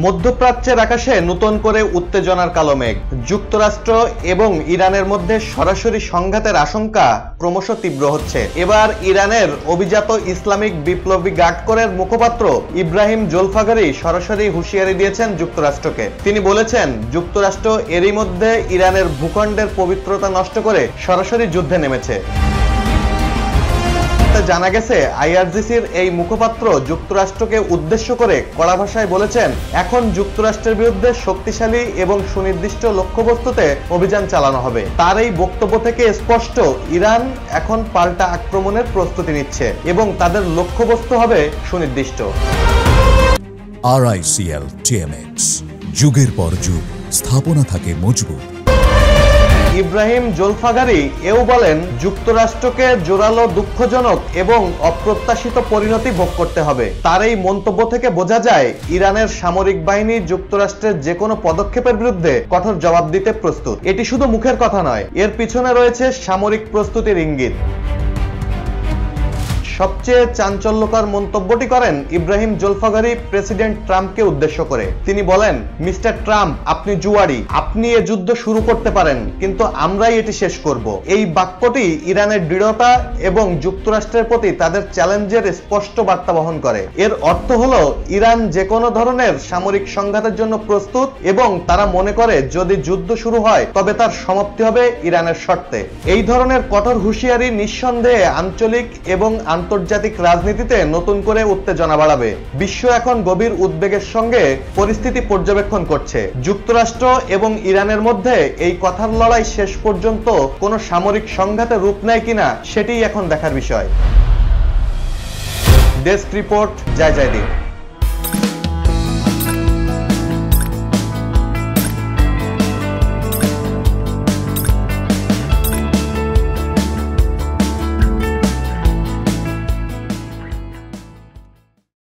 মধ্যপ্রাচ্যের আকাশে নতুন করে উত্তেজনার কালো মেঘ। যুক্তরাষ্ট্র এবং ইরানের মধ্যে সরাসরি সংঘাতের আশঙ্কা ক্রমশ তীব্র হচ্ছে। এবার ইরানের অভিজাত ইসলামিক বিপ্লবী গার্ড কোরের মুখপাত্র ইব্রাহিম জোলফাগারি সরাসরি হুঁশিয়ারি দিয়েছেন যুক্তরাষ্ট্রকে। তিনি বলেছেন, যুক্তরাষ্ট্র এরই মধ্যে ইরানের ভূখণ্ডের পবিত্রতা নষ্ট করে সরাসরি যুদ্ধে নেমেছে। জানা গেছে, আইআরজিসির এই মুখপাত্র যুক্তরাষ্ট্রকে উদ্দেশ্য করে কড়া ভাষায় বলেছেন, এখন যুক্তরাষ্ট্রের বিরুদ্ধে শক্তিশালী এবং সুনির্দিষ্ট লক্ষ্যবস্তুতে অভিযান চালানো হবে। তার এই বক্তব্য থেকে স্পষ্ট, ইরান এখন পাল্টা আক্রমণের প্রস্তুতি নিচ্ছে এবং তাদের লক্ষ্যবস্তু হবে সুনির্দিষ্ট। RICL TMX, যুগের পর যুগ স্থাপনা থাকে মজবুত। ইব্রাহিম জোলফাগারি এও বলেন, যুক্তরাষ্ট্রকে জোরালো, দুঃখজনক এবং অপ্রত্যাশিত পরিণতি ভোগ করতে হবে। তার এই মন্তব্য থেকে বোঝা যায়, ইরানের সামরিক বাহিনী যুক্তরাষ্ট্রের যে কোনো পদক্ষেপের বিরুদ্ধে কঠোর জবাব দিতে প্রস্তুত। এটি শুধু মুখের কথা নয়, এর পিছনে রয়েছে সামরিক প্রস্তুতির ইঙ্গিত। সবচেয়ে চাঞ্চল্যকর মন্তব্যটি করেন ইব্রাহিম জোলফাগারি প্রেসিডেন্ট ট্রাম্পকে উদ্দেশ্য করে। তিনি বলেন, মিস্টার ট্রাম্প, আপনি জুয়ারি, আপনি এ যুদ্ধ শুরু করতে পারেন, কিন্তু আমরাই এটি শেষ করব। এই বাক্যটি ইরানের দৃঢ়তা এবং যুক্তরাষ্ট্রের প্রতি তাদের চ্যালেঞ্জের স্পষ্ট বার্তা বহন করে। এর অর্থ হলো, ইরান যে কোনো ধরনের সামরিক সংঘাতের জন্য প্রস্তুত এবং তারা মনে করে যদি যুদ্ধ শুরু হয় তবে তার সমাপ্তি হবে ইরানের শর্তে। এই ধরনের কঠোর হুঁশিয়ারি নিঃসন্দেহে আঞ্চলিক এবং আন্তর্জাতিক রাজনীতিতে নতুন করে উত্তেজনা বাড়াবে। বিশ্ব এখন গভীর উদ্বেগের সঙ্গে পরিস্থিতি পর্যবেক্ষণ করছে। যুক্তরাষ্ট্র এবং ইরানের মধ্যে এই কথার লড়াই শেষ পর্যন্ত কোনো সামরিক সংঘাতে রূপ নেয় কিনা সেটিই এখন দেখার বিষয়। ডেস্ক রিপোর্ট, জয় জয় দিন।